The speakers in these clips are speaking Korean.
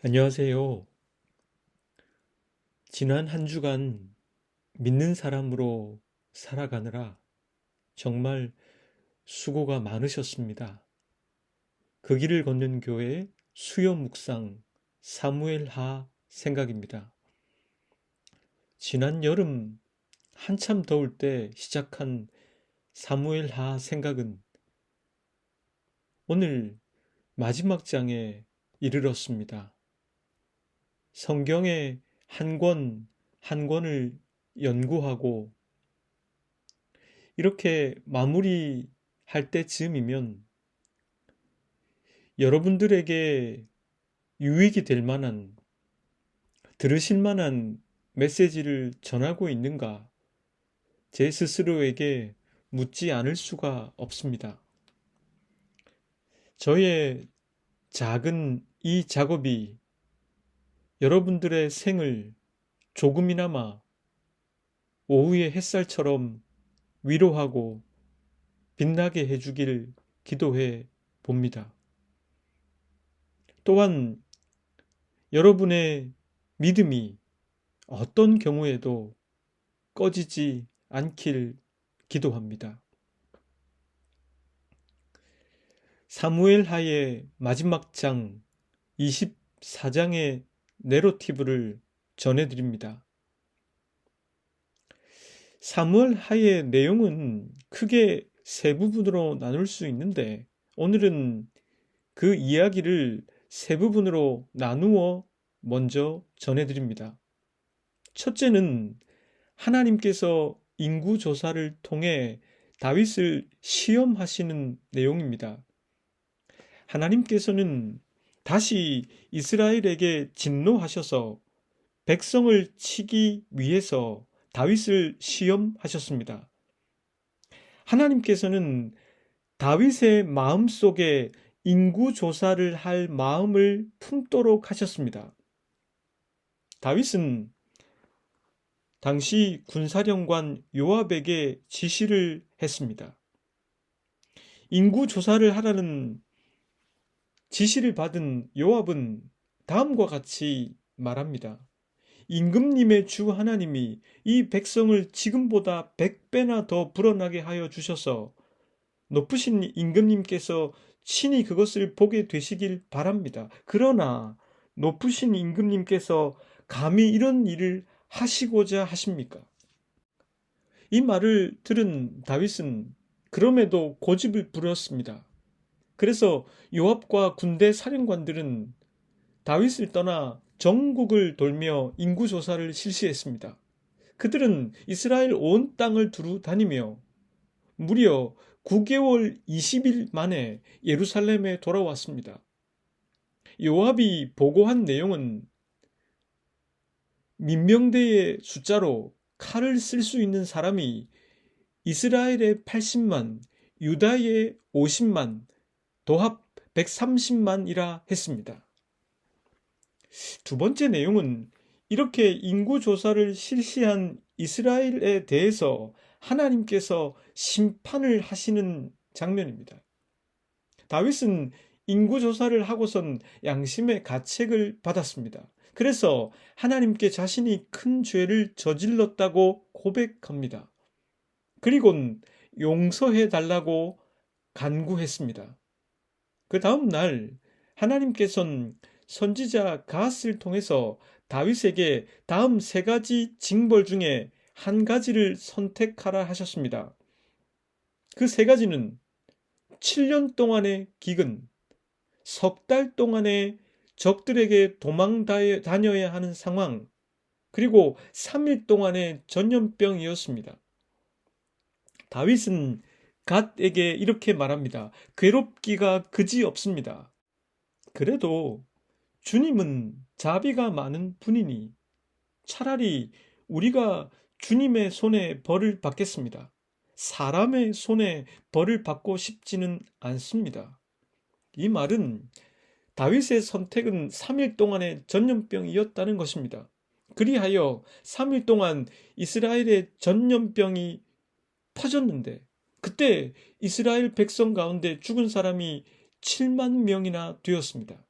안녕하세요. 지난 한 주간 믿는 사람으로 살아가느라 정말 수고가 많으셨습니다. 그 길을 걷는 교회 수요 묵상 사무엘 하 생각입니다. 지난 여름 한참 더울 때 시작한 사무엘 하 생각은 오늘 마지막 장에 이르렀습니다. 성경의 한 권, 한 권을 연구하고 이렇게 마무리할 때쯤이면 여러분들에게 유익이 될 만한, 들으실 만한 메시지를 전하고 있는가? 제 스스로에게 묻지 않을 수가 없습니다. 저의 작은 이 작업이 여러분들의 생을 조금이나마 오후의 햇살처럼 위로하고 빛나게 해주길 기도해 봅니다. 또한 여러분의 믿음이 어떤 경우에도 꺼지지 않길 기도합니다. 사무엘 하의 마지막 장 24장의 내러티브를 전해드립니다. 사무엘 하의 내용은 크게 세 부분으로 나눌 수 있는데 오늘은 그 이야기를 세 부분으로 나누어 먼저 전해드립니다. 첫째는 하나님께서 인구조사를 통해 다윗을 시험하시는 내용입니다. 하나님께서는 다시 이스라엘에게 진노하셔서 백성을 치기 위해서 다윗을 시험하셨습니다. 하나님께서는 다윗의 마음속에 인구조사를 할 마음을 품도록 하셨습니다. 다윗은 당시 군사령관 요압에게 지시를 했습니다. 인구조사를 하라는 지시를 받은 요압은 다음과 같이 말합니다. 임금님의 주 하나님이 이 백성을 지금보다 100배나 더 불어나게 하여 주셔서 높으신 임금님께서 친히 그것을 보게 되시길 바랍니다. 그러나 높으신 임금님께서 감히 이런 일을 하시고자 하십니까? 이 말을 들은 다윗은 그럼에도 고집을 부렸습니다. 그래서 요압과 군대 사령관들은 다윗을 떠나 전국을 돌며 인구조사를 실시했습니다. 그들은 이스라엘 온 땅을 두루 다니며 무려 9개월 20일 만에 예루살렘에 돌아왔습니다. 요압이 보고한 내용은 민병대의 숫자로 칼을 쓸 수 있는 사람이 이스라엘의 80만, 유다의 50만, 도합 130만이라 했습니다. 두 번째 내용은 이렇게 인구조사를 실시한 이스라엘에 대해서 하나님께서 심판을 하시는 장면입니다. 다윗은 인구조사를 하고선 양심의 가책을 받았습니다. 그래서 하나님께 자신이 큰 죄를 저질렀다고 고백합니다. 그리고는 용서해 달라고 간구했습니다. 그 다음 날 하나님께서는 선지자 갓을 통해서 다윗에게 다음 세 가지 징벌 중에 한 가지를 선택하라 하셨습니다. 그 세 가지는 7년 동안의 기근, 석 달 동안의 적들에게 도망 다녀야 하는 상황, 그리고 3일 동안의 전염병이었습니다. 다윗은 갓에게 이렇게 말합니다. 괴롭기가 그지없습니다. 그래도 주님은 자비가 많은 분이니 차라리 우리가 주님의 손에 벌을 받겠습니다. 사람의 손에 벌을 받고 싶지는 않습니다. 이 말은 다윗의 선택은 3일 동안의 전염병이었다는 것입니다. 그리하여 3일 동안 이스라엘의 전염병이 퍼졌는데 그때 이스라엘 백성 가운데 죽은 사람이 7만 명이나 되었습니다.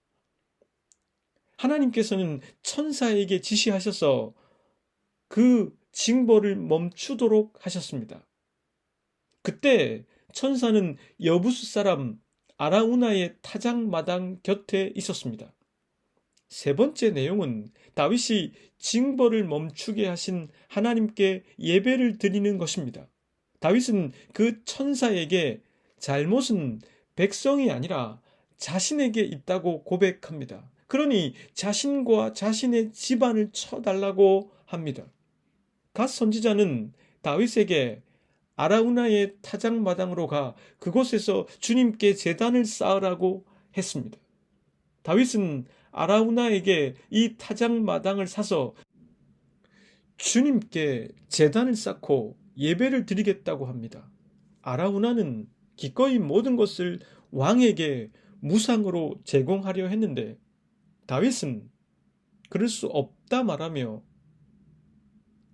하나님께서는 천사에게 지시하셔서 그 징벌을 멈추도록 하셨습니다. 그때 천사는 여부수 사람 아라우나의 타작마당 곁에 있었습니다. 세 번째 내용은 다윗이 징벌을 멈추게 하신 하나님께 예배를 드리는 것입니다. 다윗은 그 천사에게 잘못은 백성이 아니라 자신에게 있다고 고백합니다. 그러니 자신과 자신의 집안을 쳐달라고 합니다. 갓 선지자는 다윗에게 아라우나의 타작마당으로 가 그곳에서 주님께 제단을 쌓으라고 했습니다. 다윗은 아라우나에게 이 타작마당을 사서 주님께 제단을 쌓고 예배를 드리겠다고 합니다. 아라우나는 기꺼이 모든 것을 왕에게 무상으로 제공하려 했는데 다윗은 그럴 수 없다 말하며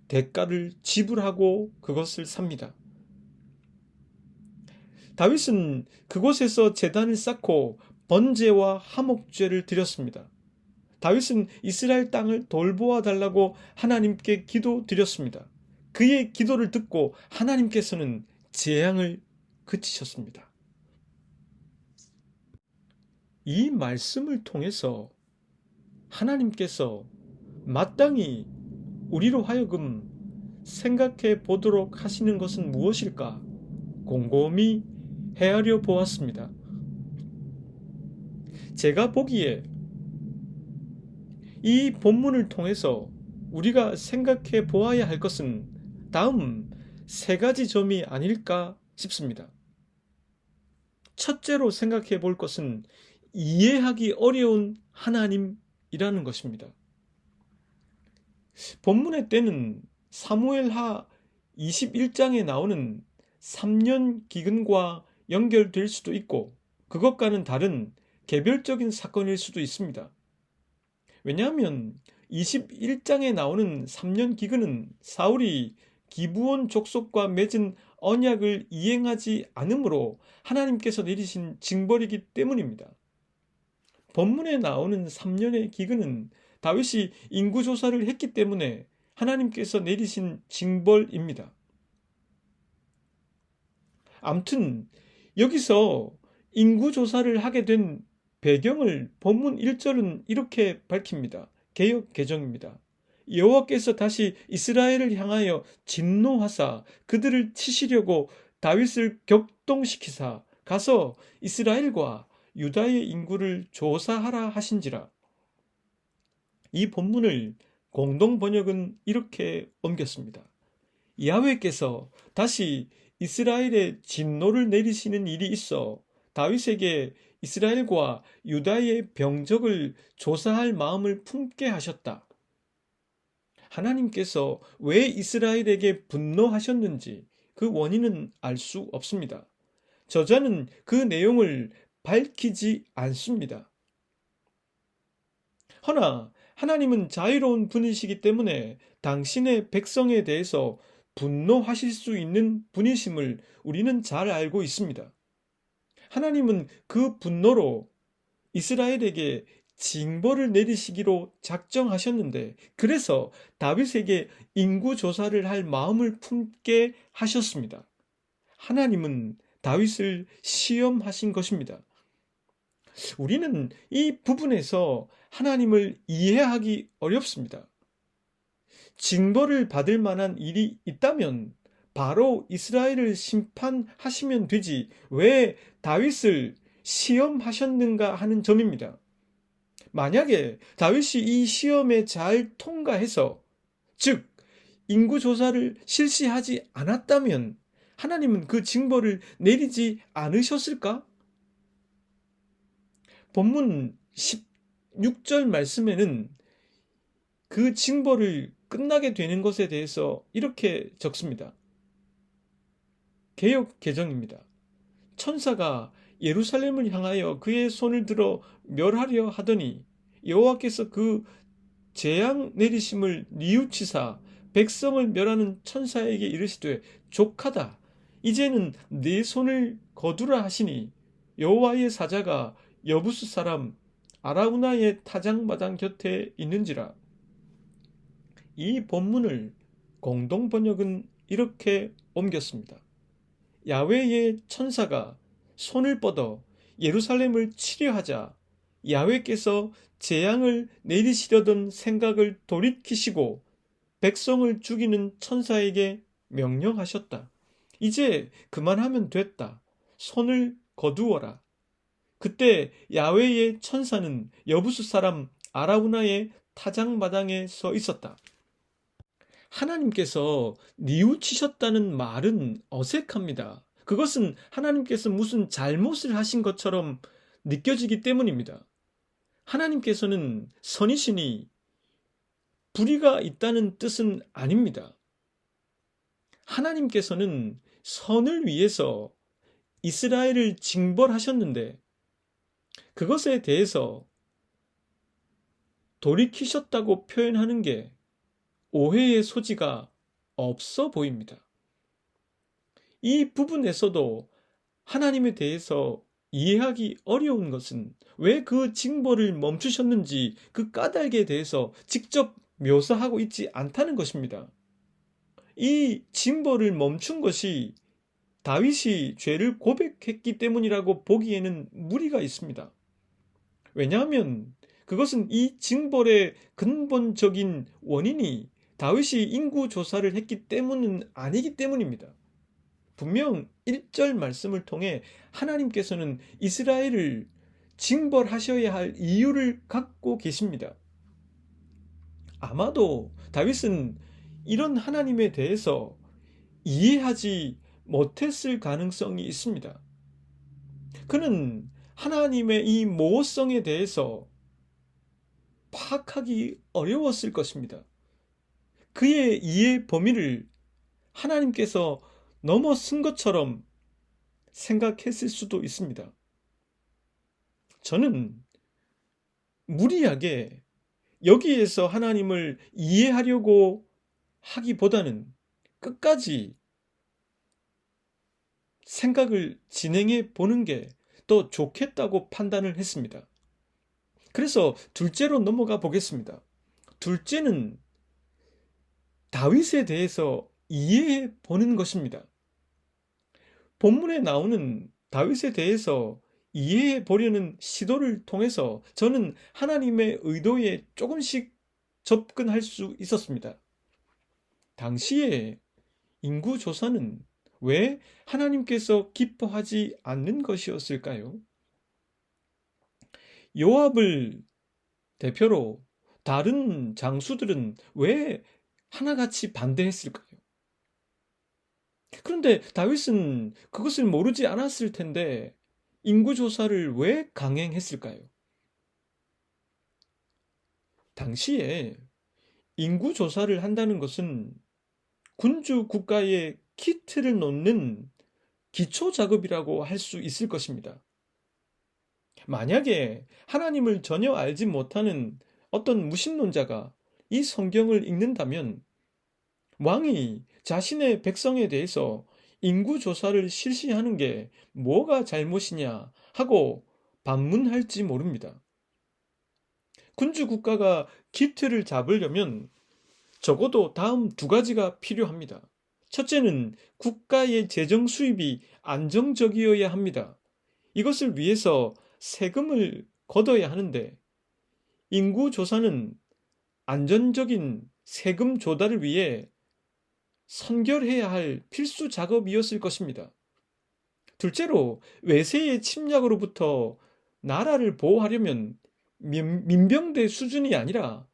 대가를 지불하고 그것을 삽니다. 다윗은 그곳에서 제단을 쌓고 번제와 화목제를 드렸습니다. 다윗은 이스라엘 땅을 돌보아 달라고 하나님께 기도드렸습니다. 그의 기도를 듣고 하나님께서는 재앙을 그치셨습니다. 이 말씀을 통해서 하나님께서 마땅히 우리로 하여금 생각해 보도록 하시는 것은 무엇일까? 곰곰이 헤아려 보았습니다. 제가 보기에 이 본문을 통해서 우리가 생각해 보아야 할 것은 다음 세 가지 점이 아닐까 싶습니다. 첫째로 생각해 볼 것은 이해하기 어려운 하나님이라는 것입니다. 본문의 때는 사무엘하 21장에 나오는 3년 기근과 연결될 수도 있고 그것과는 다른 개별적인 사건일 수도 있습니다. 왜냐하면 21장에 나오는 3년 기근은 사울이 기브온 족속과 맺은 언약을 이행하지 않으므로 하나님께서 내리신 징벌이기 때문입니다. 본문에 나오는 3년의 기근은 다윗이 인구조사를 했기 때문에 하나님께서 내리신 징벌입니다. 암튼 여기서 인구조사를 하게 된 배경을 본문 1절은 이렇게 밝힙니다. 개역 개정입니다. 여호와께서 다시 이스라엘을 향하여 진노하사 그들을 치시려고 다윗을 격동시키사 가서 이스라엘과 유다의 인구를 조사하라 하신지라. 이 본문을 공동 번역은 이렇게 옮겼습니다. 야훼께서 다시 이스라엘에 진노를 내리시는 일이 있어 다윗에게 이스라엘과 유다의 병적을 조사할 마음을 품게 하셨다. 하나님께서 왜 이스라엘에게 분노하셨는지 그 원인은 알 수 없습니다. 저자는 그 내용을 밝히지 않습니다. 허나 하나님은 자유로운 분이시기 때문에 당신의 백성에 대해서 분노하실 수 있는 분이심을 우리는 잘 알고 있습니다. 하나님은 그 분노로 이스라엘에게 징벌을 내리시기로 작정하셨는데 그래서 다윗에게 인구조사를 할 마음을 품게 하셨습니다. 하나님은 다윗을 시험하신 것입니다. 우리는 이 부분에서 하나님을 이해하기 어렵습니다. 징벌을 받을 만한 일이 있다면 바로 이스라엘을 심판하시면 되지 왜 다윗을 시험하셨는가 하는 점입니다. 만약에 다윗이 이 시험에 잘 통과해서 즉 인구조사를 실시하지 않았다면 하나님은 그 징벌을 내리지 않으셨을까? 본문 16절 말씀에는 그 징벌을 끝나게 되는 것에 대해서 이렇게 적습니다. 개역 개정입니다. 천사가 예루살렘을 향하여 그의 손을 들어 멸하려 하더니 여호와께서 그 재앙 내리심을 뉘우치사 백성을 멸하는 천사에게 이르시되 족하다. 이제는 네 손을 거두라 하시니 여호와의 사자가 여부수 사람 아라우나의 타작마당 곁에 있는지라. 이 본문을 공동 번역은 이렇게 옮겼습니다. 야훼의 천사가 손을 뻗어 예루살렘을 치려하자 야훼께서 재앙을 내리시려던 생각을 돌이키시고 백성을 죽이는 천사에게 명령하셨다. 이제 그만하면 됐다. 손을 거두어라. 그때 야훼의 천사는 여부수 사람 아라우나의 타작마당에 서 있었다. 하나님께서 뉘우치셨다는 말은 어색합니다. 그것은 하나님께서 무슨 잘못을 하신 것처럼 느껴지기 때문입니다. 하나님께서는 선이시니 불의가 있다는 뜻은 아닙니다. 하나님께서는 선을 위해서 이스라엘을 징벌하셨는데 그것에 대해서 돌이키셨다고 표현하는 게 오해의 소지가 없어 보입니다. 이 부분에서도 하나님에 대해서 이해하기 어려운 것은 왜 그 징벌을 멈추셨는지 그 까닭에 대해서 직접 묘사하고 있지 않다는 것입니다. 이 징벌을 멈춘 것이 다윗이 죄를 고백했기 때문이라고 보기에는 무리가 있습니다. 왜냐하면 그것은 이 징벌의 근본적인 원인이 다윗이 인구 조사를 했기 때문은 아니기 때문입니다. 분명 1절 말씀을 통해 하나님께서는 이스라엘을 징벌하셔야 할 이유를 갖고 계십니다. 아마도 다윗은 이런 하나님에 대해서 이해하지 못했을 가능성이 있습니다. 그는 하나님의 이 모호성에 대해서 파악하기 어려웠을 것입니다. 그의 이해 범위를 하나님께서 넘어선 것처럼 생각했을 수도 있습니다. 저는 무리하게 여기에서 하나님을 이해하려고 하기보다는 끝까지 생각을 진행해 보는 게 더 좋겠다고 판단을 했습니다. 그래서 둘째로 넘어가 보겠습니다. 둘째는 다윗에 대해서 이해해 보는 것입니다. 본문에 나오는 다윗에 대해서 이해해 보려는 시도를 통해서 저는 하나님의 의도에 조금씩 접근할 수 있었습니다. 당시에 인구 조사는 왜 하나님께서 기뻐하지 않는 것이었을까요? 요압을 대표로 다른 장수들은 왜 하나같이 반대했을까요? 그런데 다윗은 그것을 모르지 않았을 텐데 인구조사를 왜 강행했을까요? 당시에 인구조사를 한다는 것은 군주 국가의 키트를 놓는 기초 작업이라고 할 수 있을 것입니다. 만약에 하나님을 전혀 알지 못하는 어떤 무신론자가 이 성경을 읽는다면 왕이 자신의 백성에 대해서 인구조사를 실시하는 게 뭐가 잘못이냐 하고 반문할지 모릅니다. 군주 국가가 기틀을 잡으려면 적어도 다음 두 가지가 필요합니다. 첫째는 국가의 재정 수입이 안정적이어야 합니다. 이것을 위해서 세금을 걷어야 하는데 인구조사는 안전적인 세금 조달을 위해 선결해야 할 필수 작업이었을 것입니다. 둘째로 외세의 침략으로부터 나라를 보호하려면 민병대 수준이 아니라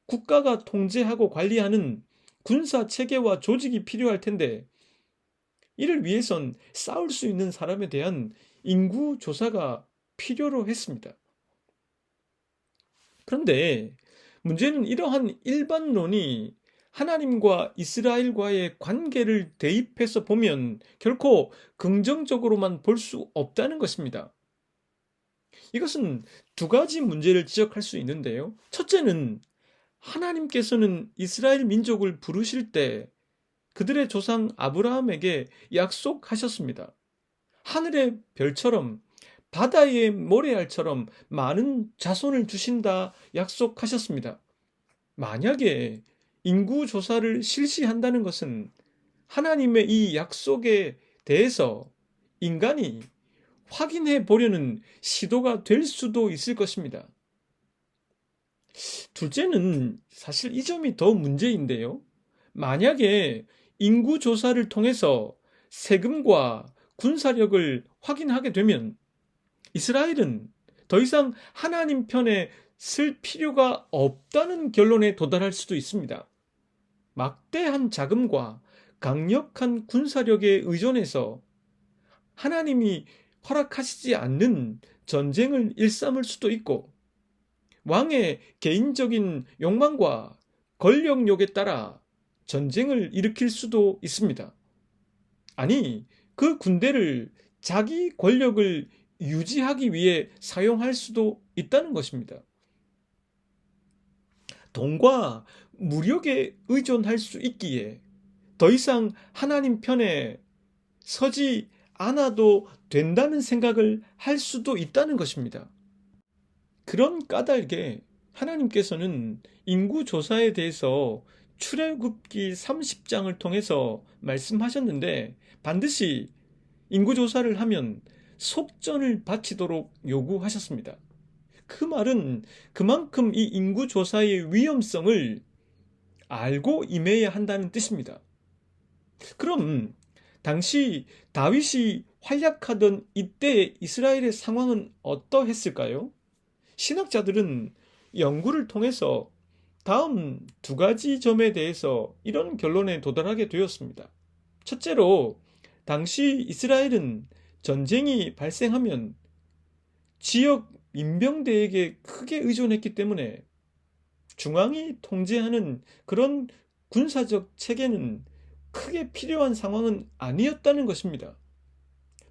국가가 통제하고 관리하는 군사 체계와 조직이 필요할 텐데 이를 위해선 싸울 수 있는 사람에 대한 인구 조사가 필요로 했습니다. 그런데 문제는 이러한 일반론이 하나님과 이스라엘과의 관계를 대입해서 보면 결코 긍정적으로만 볼 수 없다는 것입니다. 이것은 두 가지 문제를 지적할 수 있는데요. 첫째는 하나님께서는 이스라엘 민족을 부르실 때 그들의 조상 아브라함에게 약속하셨습니다. 하늘의 별처럼 바다의 모래알처럼 많은 자손을 주신다 약속하셨습니다. 만약에 인구 조사를 실시한다는 것은 하나님의 이 약속에 대해서 인간이 확인해 보려는 시도가 될 수도 있을 것입니다. 둘째는 사실 이 점이 더 문제인데요. 만약에 인구 조사를 통해서 세금과 군사력을 확인하게 되면 이스라엘은 더 이상 하나님 편에 쓸 필요가 없다는 결론에 도달할 수도 있습니다. 막대한 자금과 강력한 군사력에 의존해서 하나님이 허락하시지 않는 전쟁을 일삼을 수도 있고, 왕의 개인적인 욕망과 권력욕에 따라 전쟁을 일으킬 수도 있습니다. 아니, 그 군대를 자기 권력을 유지하기 위해 사용할 수도 있다는 것입니다. 돈과 무력에 의존할 수 있기에 더 이상 하나님 편에 서지 않아도 된다는 생각을 할 수도 있다는 것입니다. 그런 까닭에 하나님께서는 인구조사에 대해서 출애굽기 30장을 통해서 말씀하셨는데, 반드시 인구조사를 하면 속전을 바치도록 요구하셨습니다. 그 말은 그만큼 이 인구조사의 위험성을 알고 임해야 한다는 뜻입니다. 그럼 당시 다윗이 활약하던 이때의 이스라엘의 상황은 어떠했을까요? 신학자들은 연구를 통해서 다음 두 가지 점에 대해서 이런 결론에 도달하게 되었습니다. 첫째로, 당시 이스라엘은 전쟁이 발생하면 지역 민병대에게 크게 의존했기 때문에 중앙이 통제하는 그런 군사적 체계는 크게 필요한 상황은 아니었다는 것입니다.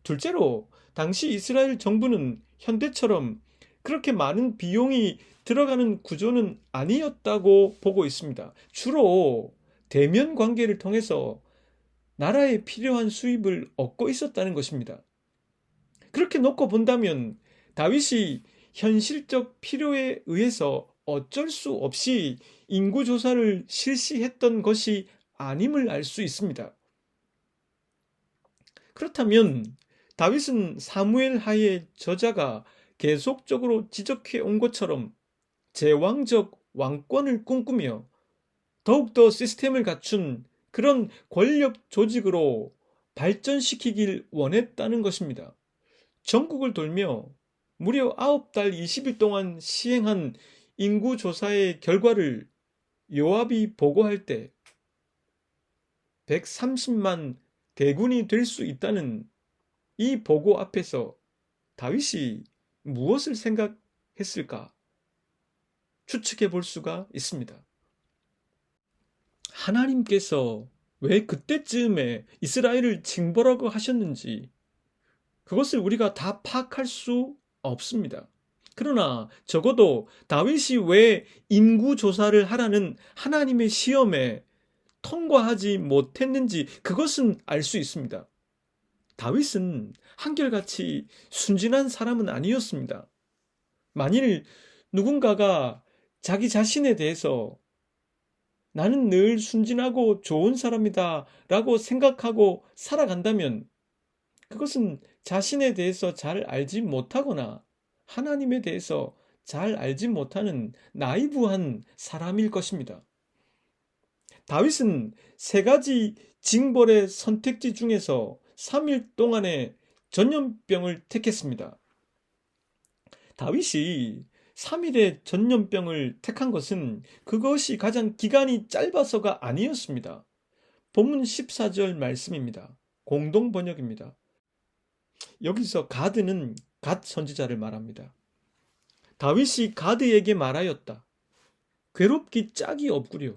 둘째로, 당시 이스라엘 정부는 현대처럼 그렇게 많은 비용이 들어가는 구조는 아니었다고 보고 있습니다. 주로 대면 관계를 통해서 나라에 필요한 수입을 얻고 있었다는 것입니다. 그렇게 놓고 본다면 다윗이 현실적 필요에 의해서 어쩔 수 없이 인구조사를 실시했던 것이 아님을 알 수 있습니다. 그렇다면 다윗은 사무엘 하의 저자가 계속적으로 지적해 온 것처럼 제왕적 왕권을 꿈꾸며 더욱더 시스템을 갖춘 그런 권력 조직으로 발전시키길 원했다는 것입니다. 전국을 돌며 무려 9달 20일 동안 시행한 인구조사의 결과를 요압이 보고할 때 130만 대군이 될 수 있다는 이 보고 앞에서 다윗이 무엇을 생각했을까 추측해 볼 수가 있습니다. 하나님께서 왜 그때쯤에 이스라엘을 징벌하고 하셨는지 그것을 우리가 다 파악할 수 없습니다. 그러나 적어도 다윗이 왜 인구조사를 하라는 하나님의 시험에 통과하지 못했는지 그것은 알 수 있습니다. 다윗은 한결같이 순진한 사람은 아니었습니다. 만일 누군가가 자기 자신에 대해서 나는 늘 순진하고 좋은 사람이다 라고 생각하고 살아간다면 그것은 자신에 대해서 잘 알지 못하거나 하나님에 대해서 잘 알지 못하는 나이브한 사람일 것입니다. 다윗은 세 가지 징벌의 선택지 중에서 3일 동안의 전염병을 택했습니다. 다윗이 3일의 전염병을 택한 것은 그것이 가장 기간이 짧아서가 아니었습니다. 본문 14절 말씀입니다. 공동 번역입니다. 여기서 가드는 갓 선지자를 말합니다. 다윗이 가드에게 말하였다. 괴롭기 짝이 없구려.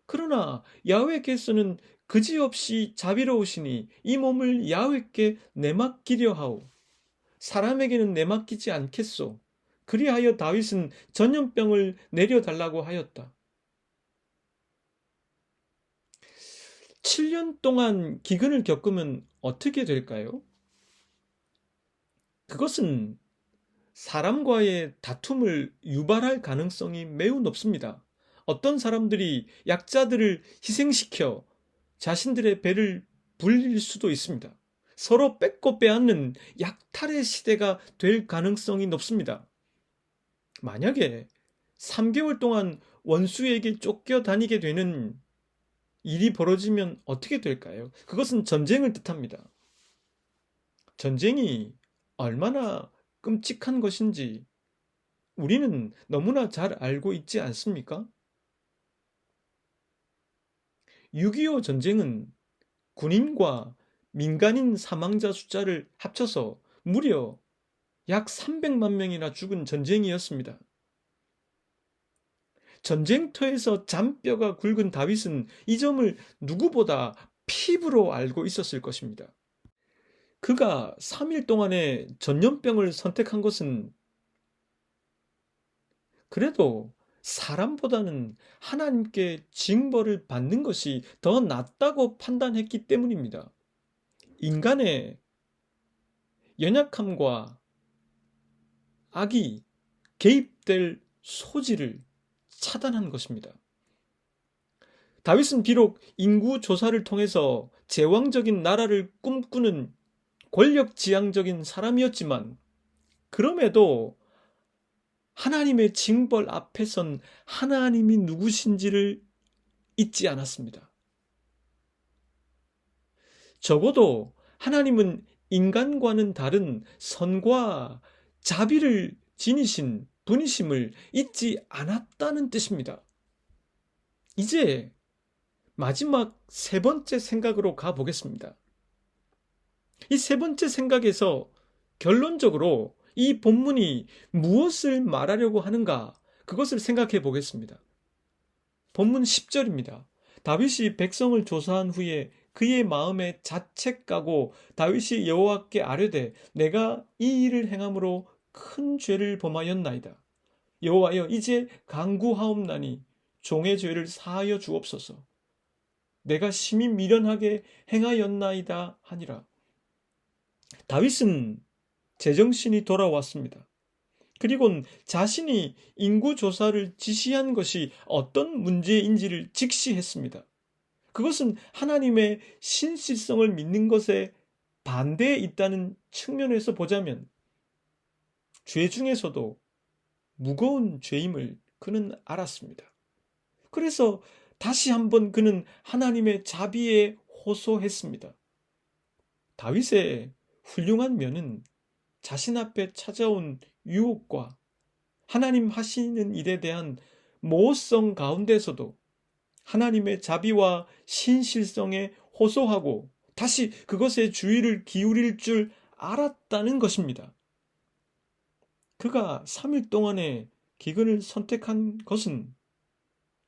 그러나 야훼께서는 그지없이 자비로우시니 이 몸을 야훼께 내맡기려 하오. 사람에게는 내맡기지 않겠소. 그리하여 다윗은 전염병을 내려달라고 하였다. 7년 동안 기근을 겪으면 어떻게 될까요? 그것은 사람과의 다툼을 유발할 가능성이 매우 높습니다. 어떤 사람들이 약자들을 희생시켜 자신들의 배를 불릴 수도 있습니다. 서로 뺏고 빼앗는 약탈의 시대가 될 가능성이 높습니다. 만약에 3개월 동안 원수에게 쫓겨다니게 되는 일이 벌어지면 어떻게 될까요? 그것은 전쟁을 뜻합니다. 전쟁이 얼마나 끔찍한 것인지 우리는 너무나 잘 알고 있지 않습니까? 6.25 전쟁은 군인과 민간인 사망자 숫자를 합쳐서 무려 약 300만 명이나 죽은 전쟁이었습니다. 전쟁터에서 잔뼈가 굵은 다윗은 이 점을 누구보다 피부로 알고 있었을 것입니다. 그가 3일 동안의 전염병을 선택한 것은 그래도 사람보다는 하나님께 징벌을 받는 것이 더 낫다고 판단했기 때문입니다. 인간의 연약함과 악이 개입될 소지를 차단한 것입니다. 다윗은 비록 인구 조사를 통해서 제왕적인 나라를 꿈꾸는 권력지향적인 사람이었지만 그럼에도 하나님의 징벌 앞에선 하나님이 누구신지를 잊지 않았습니다. 적어도 하나님은 인간과는 다른 선과 자비를 지니신 분이심을 잊지 않았다는 뜻입니다. 이제 마지막 세 번째 생각으로 가보겠습니다. 이 세 번째 생각에서 결론적으로 이 본문이 무엇을 말하려고 하는가 그것을 생각해 보겠습니다. 본문 10절입니다. 다윗이 백성을 조사한 후에 그의 마음에 자책하고 다윗이 여호와께 아뢰되 내가 이 일을 행함으로 큰 죄를 범하였나이다. 여호와여 이제 간구하옵나니 종의 죄를 사하여 주옵소서. 내가 심히 미련하게 행하였나이다 하니라. 다윗은 제정신이 돌아왔습니다. 그리고는 자신이 인구조사를 지시한 것이 어떤 문제인지를 직시했습니다. 그것은 하나님의 신실성을 믿는 것에 반대에 있다는 측면에서 보자면 죄 중에서도 무거운 죄임을 그는 알았습니다. 그래서 다시 한번 그는 하나님의 자비에 호소했습니다. 다윗의 훌륭한 면은 자신 앞에 찾아온 유혹과 하나님 하시는 일에 대한 모호성 가운데서도 하나님의 자비와 신실성에 호소하고 다시 그것에 주의를 기울일 줄 알았다는 것입니다. 그가 3일 동안의 기근을 선택한 것은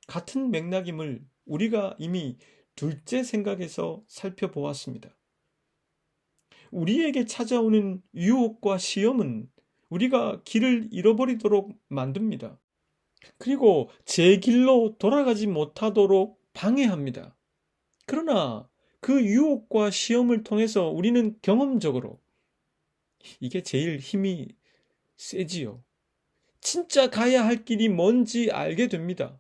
같은 맥락임을 우리가 이미 둘째 생각에서 살펴보았습니다. 우리에게 찾아오는 유혹과 시험은 우리가 길을 잃어버리도록 만듭니다. 그리고 제 길로 돌아가지 못하도록 방해합니다. 그러나 그 유혹과 시험을 통해서 우리는 경험적으로 이게 제일 힘이 세지요. 진짜 가야 할 길이 뭔지 알게 됩니다.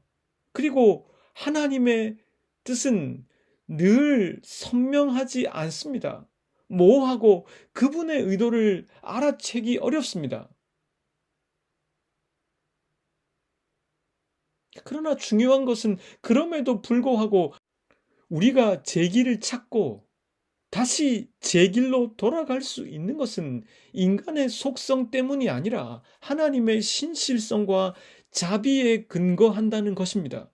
그리고 하나님의 뜻은 늘 선명하지 않습니다. 모호하고 그분의 의도를 알아채기 어렵습니다. 그러나 중요한 것은 그럼에도 불구하고 우리가 제 길을 찾고 다시 제 길로 돌아갈 수 있는 것은 인간의 속성 때문이 아니라 하나님의 신실성과 자비에 근거한다는 것입니다.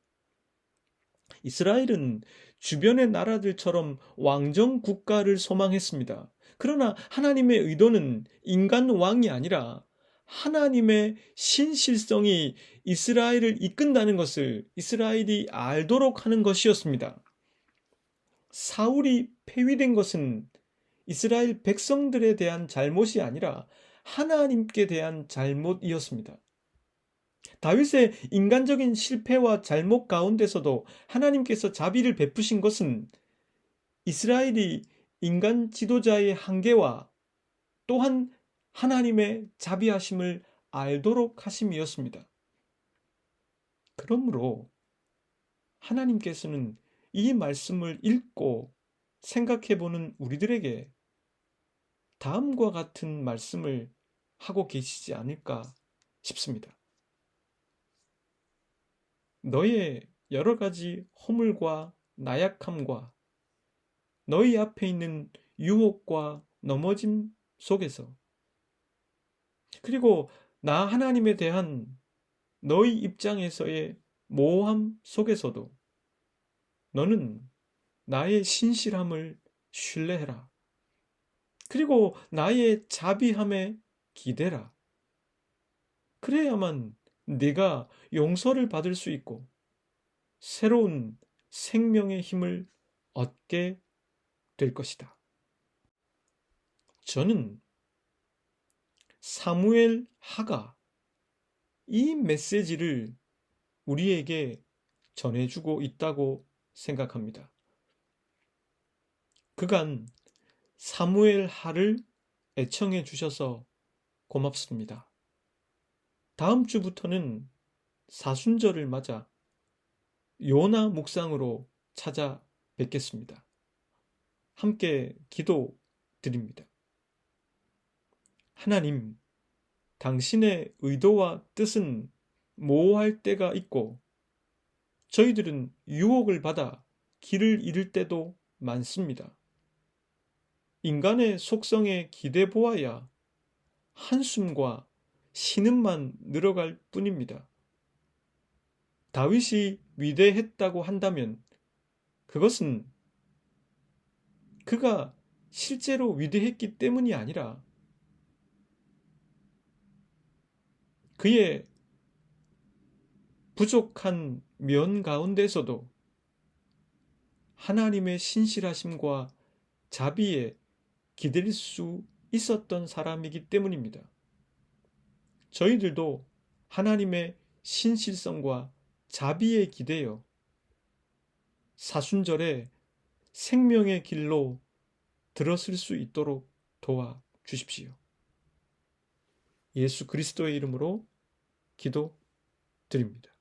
이스라엘은 주변의 나라들처럼 왕정 국가를 소망했습니다. 그러나 하나님의 의도는 인간 왕이 아니라 하나님의 신실성이 이스라엘을 이끈다는 것을 이스라엘이 알도록 하는 것이었습니다. 사울이 폐위된 것은 이스라엘 백성들에 대한 잘못이 아니라 하나님께 대한 잘못이었습니다. 다윗의 인간적인 실패와 잘못 가운데서도 하나님께서 자비를 베푸신 것은 이스라엘이 인간 지도자의 한계와 또한 하나님의 자비하심을 알도록 하심이었습니다. 그러므로 하나님께서는 이 말씀을 읽고 생각해 보는 우리들에게 다음과 같은 말씀을 하고 계시지 않을까 싶습니다. 너의 여러 가지 허물과 나약함과 너희 앞에 있는 유혹과 넘어짐 속에서, 그리고 나 하나님에 대한 너희 입장에서의 모호함 속에서도 너는 나의 신실함을 신뢰해라. 그리고 나의 자비함에 기대라. 그래야만 네가 용서를 받을 수 있고 새로운 생명의 힘을 얻게 될 것이다. 저는 사무엘 하가 이 메시지를 우리에게 전해주고 있다고 생각합니다. 그간 사무엘 하를 애청해 주셔서 고맙습니다. 다음 주부터는 사순절을 맞아 요나 묵상으로 찾아뵙겠습니다. 함께 기도 드립니다. 하나님, 당신의 의도와 뜻은 모호할 때가 있고 저희들은 유혹을 받아 길을 잃을 때도 많습니다. 인간의 속성에 기대 보아야 한숨과 신음만 늘어갈 뿐입니다. 다윗이 위대했다고 한다면 그것은 그가 실제로 위대했기 때문이 아니라 그의 부족한 면 가운데서도 하나님의 신실하심과 자비에 기댈 수 있었던 사람이기 때문입니다. 저희들도 하나님의 신실성과 자비에 기대어 사순절에 생명의 길로 들어설 수 있도록 도와 주십시오. 예수 그리스도의 이름으로 기도드립니다.